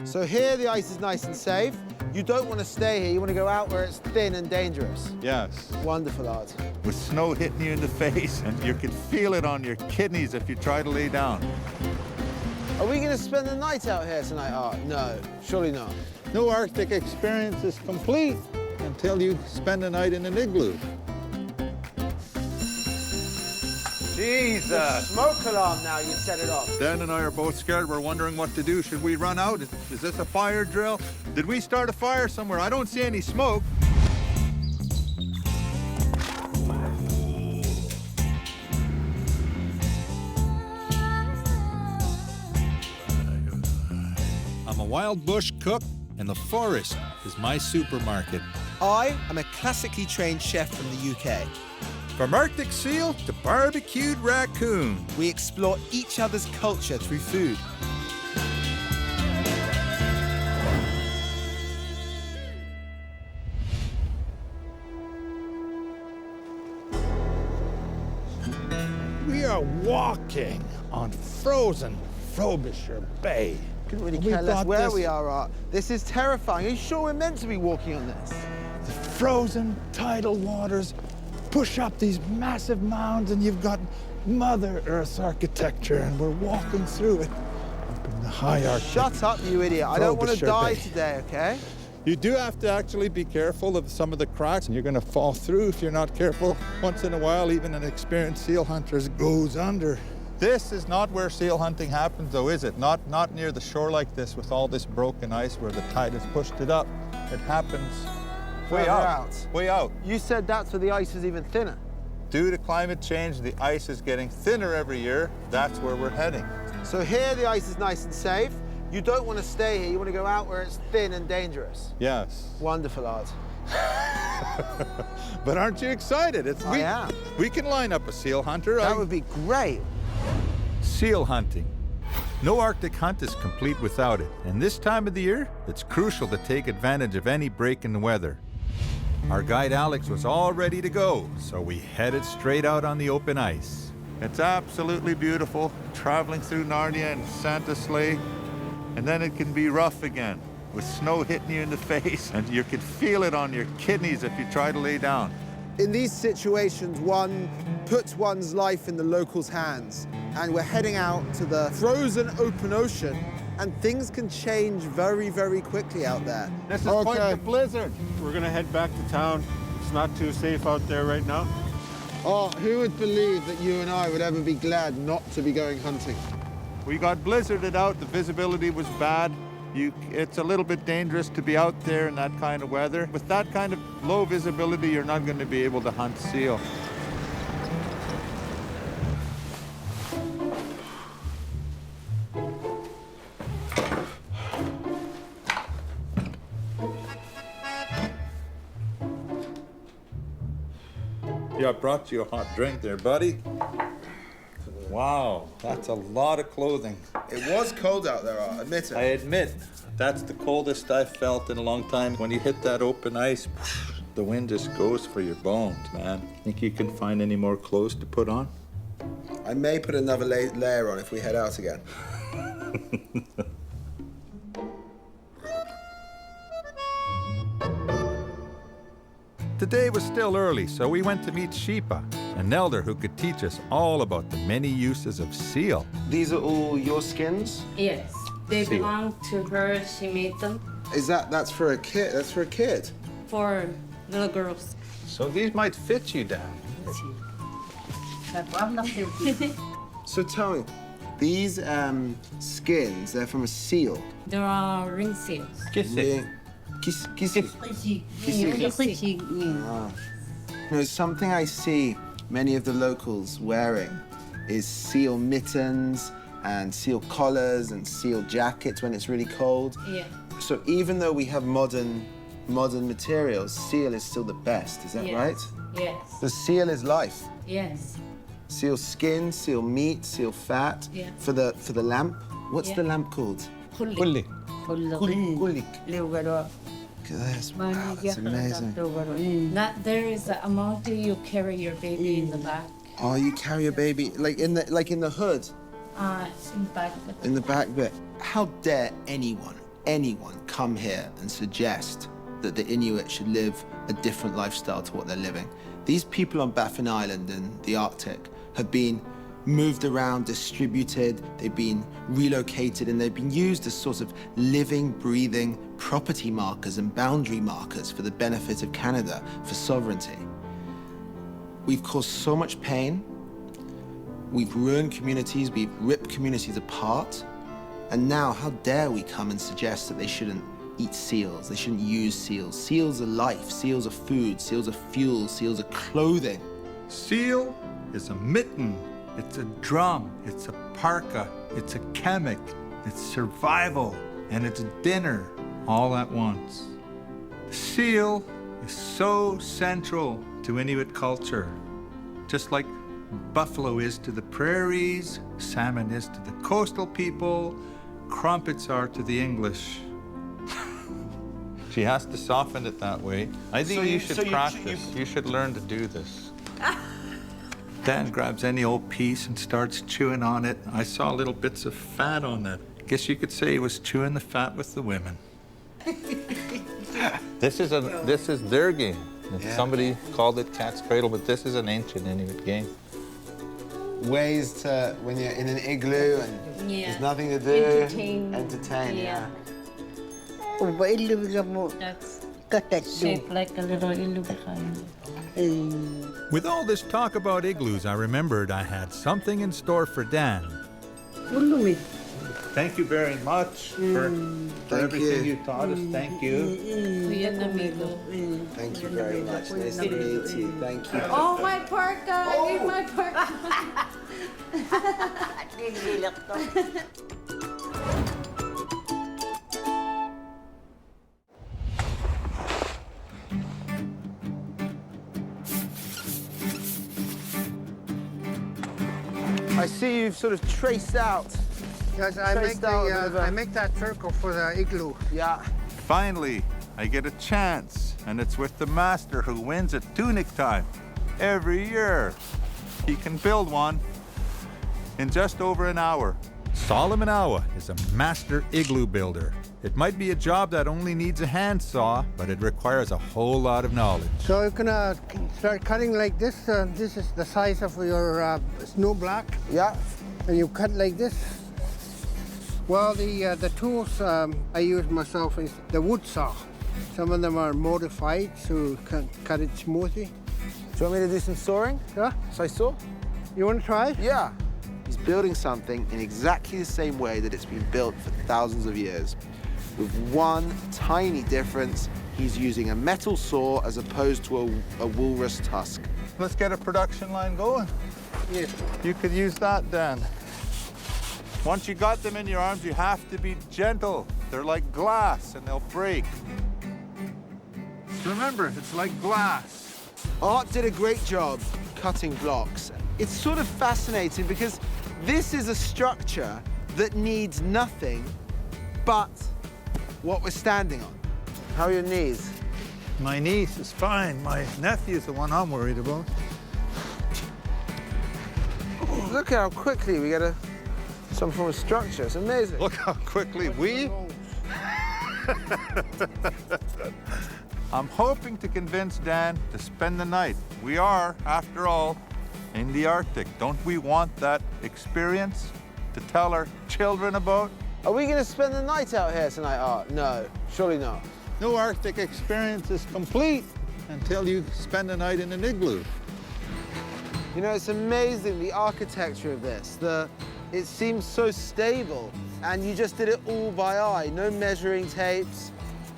So here the ice is nice and safe. You don't want to stay here. You want to go out where it's thin and dangerous. Yes. Wonderful, Art. With snow hitting you in the face, and you can feel it on your kidneys if you try to lay down. Are we going to spend the night out here tonight, Art? No, surely not. No Arctic experience is complete until you spend the night in an igloo. Jesus! Smoke alarm now, you set it off. Dan and I are both scared. We're wondering what to do. Should we run out? Is this a fire drill? Did we start a fire somewhere? I don't see any smoke. I'm a wild bush cook, and the forest is my supermarket. I am a classically trained chef from the UK. From Arctic seal to barbecued raccoon. We explore each other's culture through food. We are walking on frozen Frobisher Bay. Couldn't really We care less thought where this- we are, Art. This is terrifying. Are you sure we're meant to be walking on this? The frozen tidal waters push up these massive mounds, and you've got Mother Earth's architecture, and we're walking through it up in the high Arctic. Shut up, you idiot. I don't want to Frobisher die Bay. today, okay? You do have to actually be careful of some of the cracks, and you're going to fall through if you're not careful. Once in a while, even an experienced seal hunter goes under. This is not where seal hunting happens, though, is it? Not near the shore like this with all this broken ice where the tide has pushed it up. It happens way Further out. Way out. You said that's where the ice is even thinner. Due to climate change, the ice is getting thinner every year. That's where we're heading. So here the ice is nice and safe. You don't want to stay here. You want to go out where it's thin and dangerous. Yes. Wonderful, Art. But aren't you excited? I am. We can line up a seal hunter. That would be great. Seal hunting. No Arctic hunt is complete without it, and this time of the year, it's crucial to take advantage of any break in the weather. Our guide Alex was all ready to go, so we headed straight out on the open ice. It's absolutely beautiful, traveling through Narnia and Santa sleigh, and then it can be rough again, with snow hitting you in the face, and you can feel it on your kidneys if you try to lay down. In these situations, one puts one's life in the locals' hands, and we're heading out to the frozen open ocean, and things can change very, very quickly out there. This is quite the blizzard. We're gonna head back to town. It's not too safe out there right now. Oh, who would believe that you and I would ever be glad not to be going hunting? We got blizzarded out, the visibility was bad. It's a little bit dangerous to be out there in that kind of weather. With that kind of low visibility, you're not going to be able to hunt seal. Yeah, I brought you a hot drink there, buddy. Wow, that's a lot of clothing. It was cold out there, I admit it. I admit, that's the coldest I've felt in a long time. When you hit that open ice, the wind just goes for your bones, man. Think you can find any more clothes to put on? I may put another layer on if we head out again. The day was still early, so we went to meet Sheepa, an elder who could teach us all about the many uses of seal. These are all your skins? Yes, they See. belong to her. She made them That's for a kid? That's for a kid? for little girls. So these might fit you, Dad. So tell me, these skins, they're from a seal? There are ring seals. Yeah. Kissy. You know, something I see many of the locals wearing is seal mittens and seal collars and seal jackets when it's really cold. Yeah. So even though we have modern materials, seal is still the best, is that Yes. right? Yes. The seal is life. Yes. Seal skin, seal meat, seal fat. Yeah. For the lamp, what's Yeah. the lamp called? Kulli. Kulik. Look at this. Wow, that's amazing. That there is a amount you carry your baby in the back. Oh, you carry a baby like in the hood, In the back. in the back bit. How dare anyone anyone come here and suggest that the Inuit should live a different lifestyle to what they're living. These people on Baffin Island in the Arctic have been moved around, distributed, they've been relocated, and they've been used as sort of living, breathing property markers and boundary markers for the benefit of Canada, for sovereignty. We've caused so much pain, we've ruined communities, we've ripped communities apart, and now how dare we come and suggest that they shouldn't eat seals, they shouldn't use seals. Seals are life, seals are food, seals are fuel, seals are clothing. Seal is a mitten, it's a drum, it's a parka, it's a chemic, it's survival, and it's dinner all at once. Seal is so central to Inuit culture, just like buffalo is to the prairies, salmon is to the coastal people, crumpets are to the English. She has to soften it that way. I think you should practice. You should learn to do this. Dan grabs any old piece and starts chewing on it. I saw little bits of fat on that. Guess you could say he was chewing the fat with the women. This is their game. Yeah. Somebody called it cat's cradle, but this is an ancient Inuit game. Ways to, when you're in an igloo and there's nothing to do. Entertain, yeah. That's shaped like a little igloo behind. With all this talk about igloos, I remembered I had something in store for Dan. Thank you very much for everything you taught us. Thank you. Thank you very much. Nice to meet you. Thank you. Oh, my parka! I need my parka. I see you've sort of traced out. Yes, I make that circle for the igloo. Yeah. Finally, I get a chance, and it's with the master who wins at tunic time every year. He can build one in just over an hour. Solomon Awa is a master igloo builder. It might be a job that only needs a handsaw, but it requires a whole lot of knowledge. So you're gonna start cutting like this. This is the size of your snow block. Yeah. And you cut like this. Well, the tools I use myself is the wood saw. Some of them are modified to cut it smoothly. Do you want me to do some sawing? Yeah? So I saw? You want to try? Yeah. He's building something in exactly the same way that it's been built for thousands of years. With one tiny difference, he's using a metal saw as opposed to a walrus tusk. Let's get a production line going. Yes. You could use that, Dan. Once you got them in your arms, you have to be gentle. They're like glass and they'll break. Remember, it's like glass. Art did a great job cutting blocks. It's sort of fascinating because this is a structure that needs nothing but what we're standing on. How are your knees? My niece is fine. My nephew's the one I'm worried about. Look how quickly we get some form of structure. It's amazing. Look how quickly we... I'm hoping to convince Dan to spend the night. We are, after all, in the Arctic. Don't we want that experience to tell our children about? Are we going to spend the night out here tonight, Art? No, surely not. No Arctic experience is complete until you spend the night in an igloo. You know, it's amazing, the architecture of this. It seems so stable, and you just did it all by eye. No measuring tapes,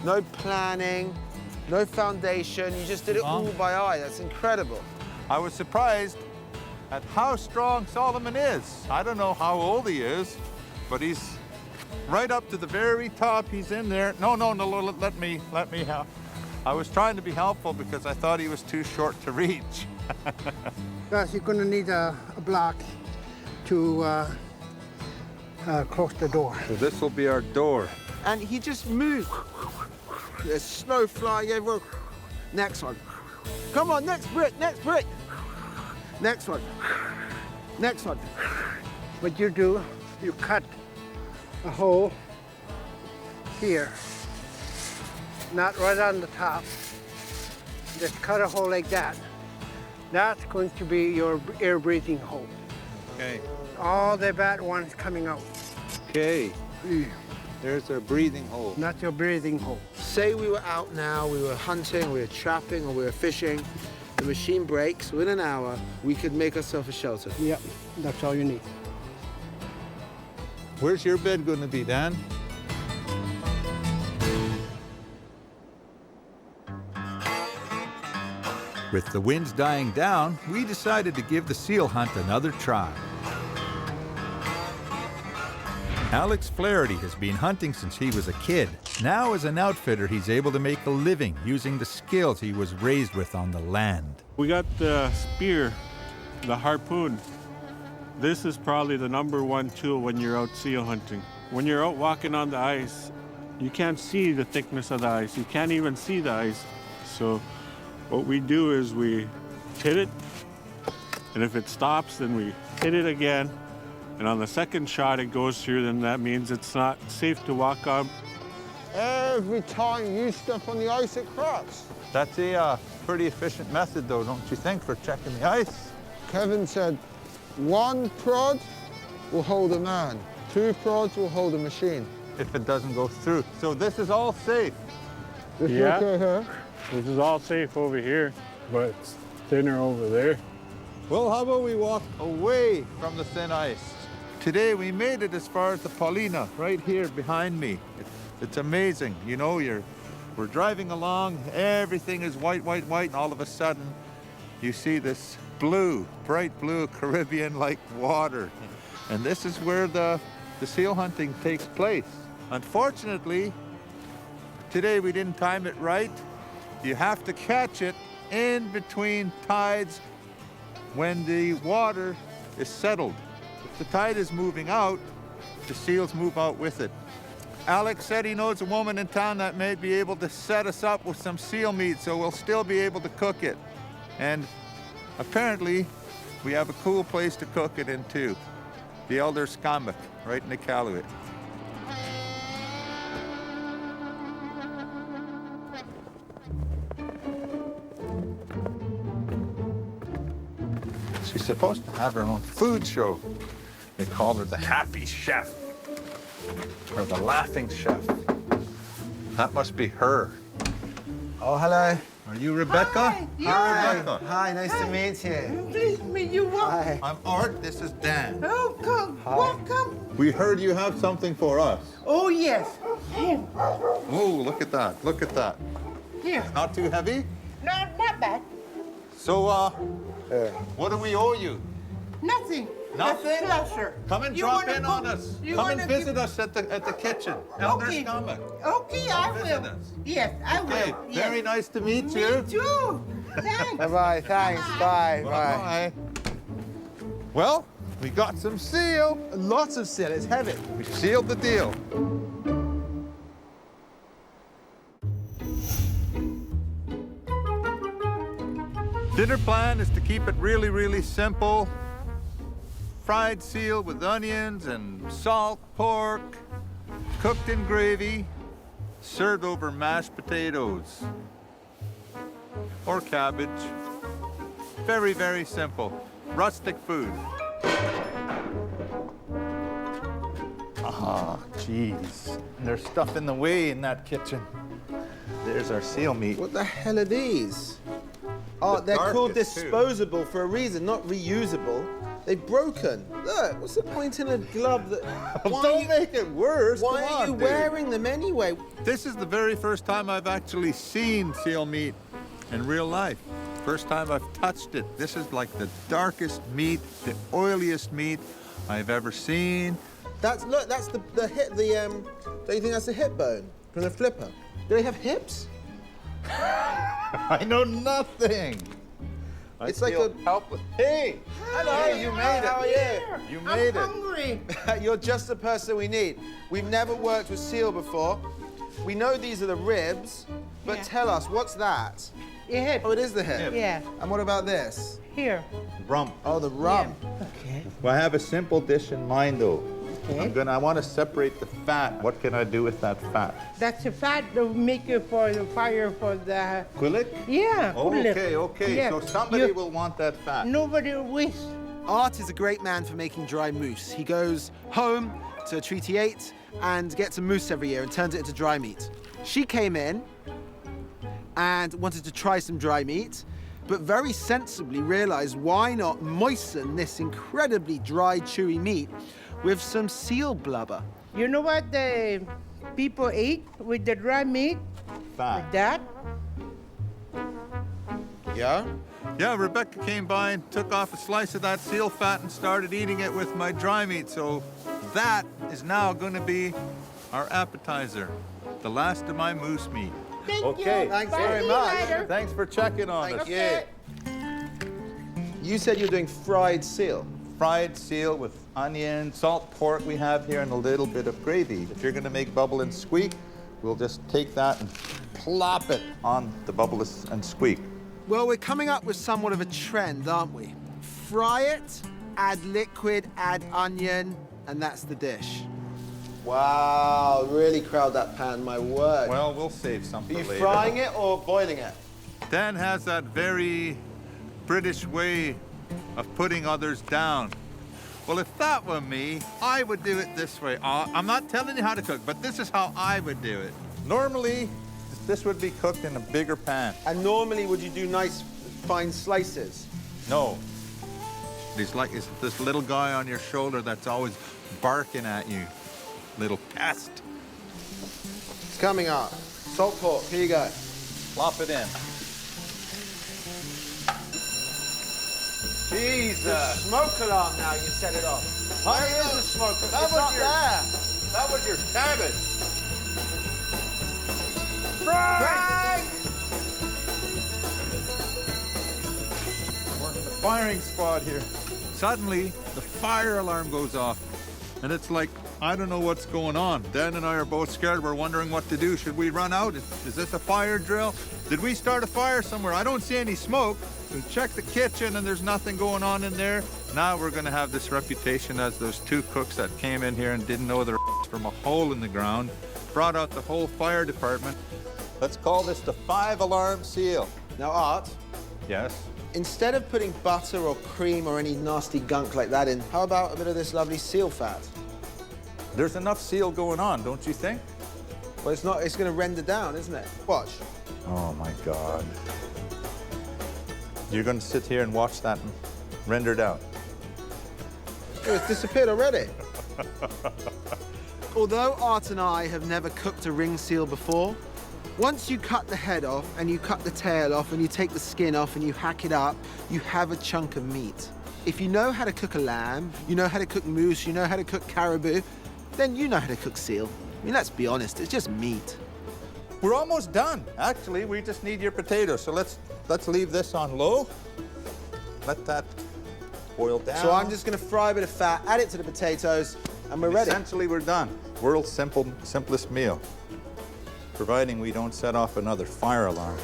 no planning, no foundation. You just did it all by eye. That's incredible. I was surprised at how strong Solomon is. I don't know how old he is, but he's right up to the very top. He's in there. No, let me help. I was trying to be helpful because I thought he was too short to reach. Yes, you're going to need a block to close the door. So this will be our door. And he just moved. There's snow flying everywhere. Next one. Come on, next brick, next brick. Next one. Next one. What you do, you cut a hole here, not right on the top. Just cut a hole like that. That's going to be your air breathing hole. Okay. All the bad ones coming out. Okay. There's our breathing hole. Not your breathing hole. Say we were out now, we were hunting, we were trapping, or we were fishing. The machine breaks. Within an hour, we could make ourselves a shelter. Yep, that's all you need. Where's your bed going to be, Dan? With the winds dying down, we decided to give the seal hunt another try. Alex Flaherty has been hunting since he was a kid. Now as an outfitter, he's able to make a living using the skills he was raised with on the land. We got the spear, the harpoon. This is probably the #1 tool when you're out seal hunting. When you're out walking on the ice, you can't see the thickness of the ice. You can't even see the ice. So what we do is we hit it, and if it stops, then we hit it again. And on the second shot it goes through, then that means it's not safe to walk on. Every time you step on the ice, it cracks. That's a pretty efficient method, though, don't you think, for checking the ice? Kevin said 1 prod will hold a man, 2 prods will hold a machine. If it doesn't go through. So this is all safe. This is Yeah. okay here. This is all safe over here, but it's thinner over there. Well, how about we walk away from the thin ice? Today we made it as far as the Paulina, right here behind me. It's amazing, you know, we're driving along, everything is white, white, white, and all of a sudden you see this blue, bright blue Caribbean-like water. And this is where the seal hunting takes place. Unfortunately, today we didn't time it right. You have to catch it in between tides when the water is settled. If the tide is moving out, the seals move out with it. Alex said he knows a woman in town that may be able to set us up with some seal meat, so we'll still be able to cook it. And apparently, we have a cool place to cook it in too. The Elder Skammock, right in the Iqaluit. She's supposed to have her own food show. They call her the Happy Chef, or the Laughing Chef. That must be her. Oh, hello. Are you Rebecca? Hi, Hi, Rebecca. Hi, nice to meet you. Please meet you. Hi. I'm Art, this is Dan. Welcome. Welcome. We heard you have something for us. Oh, yes. Here. Oh, look at that, look at that. Here. Not too heavy? Not bad. So, what do we owe you? Nothing. Nothing? A pleasure. Come and You drop wanna in on cook? us. You Come and wanna visit give- us at the kitchen. Elder Okay. Skammock. Okay, I Come visit will. us. Yes, I will. Okay, Yes. very nice to meet Me you. too. Thanks. Bye-bye, thanks, bye, bye. Bye. Well, we got some seal. Lots of seal, it's heavy. We sealed the deal. Dinner plan is to keep it really, really simple. Fried seal with onions and salt pork, cooked in gravy, served over mashed potatoes or cabbage. Very, very simple. Rustic food. Ah, jeez. There's stuff in the way in that kitchen. There's our seal meat. What the hell are these? Oh, they're called darkest, too. disposable for a reason, not reusable. They've broken. Look, what's the point in a glove that... Don't make it worse. Why Come are on, you dude. wearing them anyway? This is the very first time I've actually seen seal meat in real life. First time I've touched it. This is like the darkest meat, the oiliest meat I've ever seen. That's, look, that's the hip, don't you think that's the hip bone from the flipper? Do they have hips? I know nothing. I It's like feel a- helpless. Hey, Hello, you made it. How are you? You I'm made it. hungry. You're just the person we need. We've never worked with seal before. We know these are the ribs, but Yeah. tell us, what's that? Yeah. Oh, it is the hip. Yeah. And what about this? Here. Rump. Oh, the rump. Okay. Well, I have a simple dish in mind, though. Okay. I want to separate the fat. What can I do with that fat? That's the fat to make it for the fire for the. Quillet? Yeah. Okay. Yeah. So somebody You- will want that fat. Nobody will waste. Art is a great man for making dry mousse. He goes home to Treaty 8 and gets a mousse every year and turns it into dry meat. She came in and wanted to try some dry meat, but very sensibly realized why not moisten this incredibly dry, chewy meat with some seal blubber. You know what the people eat with the dry meat? Fat. That? Yeah? Yeah, Rebecca came by and took off a slice of that seal fat and started eating it with my dry meat. So that is now going to be our appetizer, the last of my moose meat. Thank Okay. you. Thanks Bye. very See you much. later. Thanks for checking on us. Thank you. You said you're doing fried seal. Fried seal with onion, salt pork we have here, and a little bit of gravy. If you're going to make bubble and squeak, we'll just take that and plop it on the bubble and squeak. Well, we're coming up with somewhat of a trend, aren't we? Fry it, add liquid, add onion, and that's the dish. Wow, really crowd that pan, my word. Well, we'll save some Are for you later. frying it or boiling it? Dan has that very British way of putting others down. Well, if that were me, I would do it this way. I'm not telling you how to cook, but this is how I would do it. Normally, this would be cooked in a bigger pan. And normally, would you do nice, fine slices? No. It's like it's this little guy on your shoulder that's always barking at you. Little pest. It's coming up. Salt pork, here you go. Plop it in. Jesus. Smoke alarm now, you set it off. Where is the smoke? That It's was not your- there. That was your cabbage. Frank! We're in the firing squad here. Suddenly, the fire alarm goes off. And it's like, I don't know what's going on. Dan and I are both scared. We're wondering what to do. Should we run out? Is this a fire drill? Did we start a fire somewhere? I don't see any smoke. We checked the kitchen and there's nothing going on in there. Now we're going to have this reputation as those two cooks that came in here and didn't know their from a hole in the ground, brought out the whole fire department. Let's call this the 5-alarm seal. Now, Art, Yes. instead of putting butter or cream or any nasty gunk like that in, how about a bit of this lovely seal fat? There's enough seal going on, don't you think? Well, it's not, it's going to render down, isn't it? Watch. Oh my God. You're going to sit here and watch that render down. Oh, it's disappeared already. Although Art and I have never cooked a ring seal before, once you cut the head off and you cut the tail off and you take the skin off and you hack it up, you have a chunk of meat. If you know how to cook a lamb, you know how to cook moose, you know how to cook caribou, then you know how to cook seal. I mean, let's be honest, it's just meat. We're almost done. Actually, we just need your potatoes. So let's leave this on low. Let that boil down. So I'm just gonna fry a bit of fat, add it to the potatoes, and we're ready. Essentially, we're done. World's simplest meal. Providing we don't set off another fire alarm.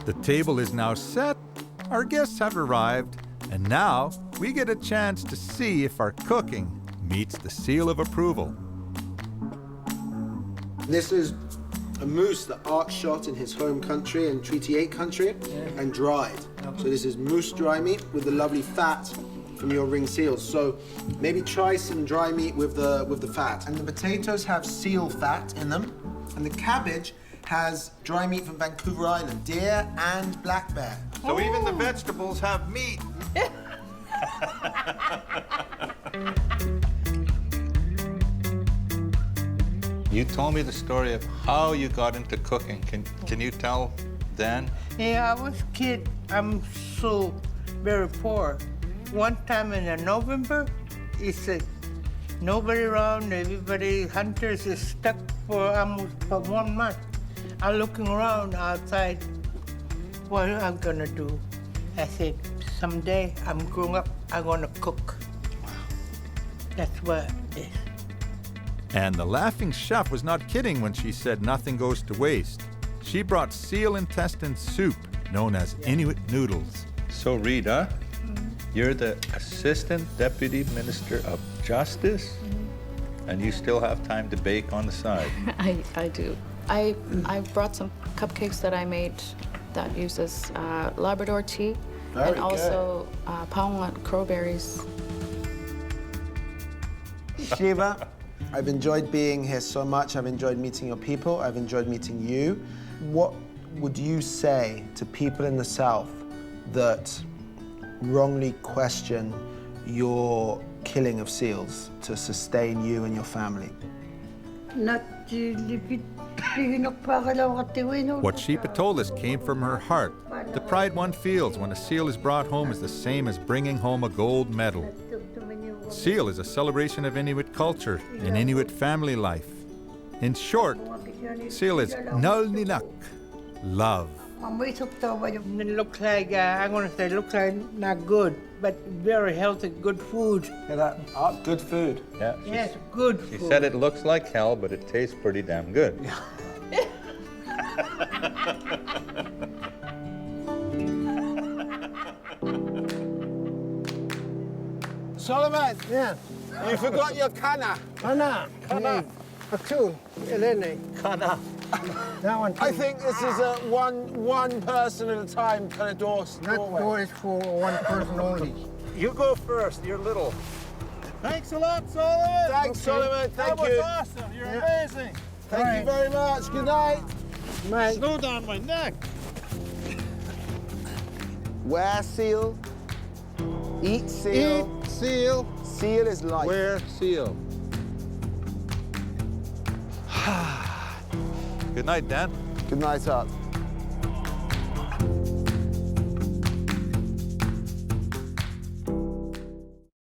The table is now set, our guests have arrived, and now we get a chance to see if our cooking meets the seal of approval. This is a moose that Art shot in his home country, in Treaty 8 country, and dried. So this is moose dry meat with the lovely fat from your ring seals. So maybe try some dry meat with the fat. And the potatoes have seal fat in them, and the cabbage has dry meat from Vancouver Island, deer and black bear. So even the vegetables have meat. You told me the story of how you got into cooking. Can you tell Dan? Yeah, I was a kid. I'm so very poor. One time in November, it's nobody around, everybody, hunters is stuck for almost for 1 month. I'm looking around outside, what I'm gonna do? I said, someday I'm growing up, I'm gonna cook. That's what it is. And the laughing chef was not kidding when she said nothing goes to waste. She brought seal intestine soup known as Inuit noodles. So, Rita, you're the Assistant Deputy Minister of Justice, and you still have time to bake on the side. I do. I brought some cupcakes that I made that uses Labrador tea and also palm crowberries. Shiva, I've enjoyed being here so much. I've enjoyed meeting your people. I've enjoyed meeting you. What would you say to people in the South that wrongly question your killing of seals to sustain you and your family? What Sheepa told us came from her heart. The pride one feels when a seal is brought home is the same as bringing home a gold medal. Seal is a celebration of Inuit culture and Inuit family life. In short, seal is nulninak, love. It looks like, I'm going to say, looks like not good, but very healthy, good food. Good food. Yeah, Yes, good she food. said it looks like hell, but it tastes pretty damn good. Solomon, Yeah. you forgot your kana. Kana. A two. Elene. Kana. That one. I think this is a one person at a time kind of That door is for one person only. You go first, you're little. Thanks a lot, Solomon. Thanks, Solomon. Thank That you. was awesome. You're amazing. Thank you very much. Good night. Mate. Snow down my neck. Wear seal. Eat seal. Eat seal. Seal is life. Wear seal. Good night, Dan. Good night, Art.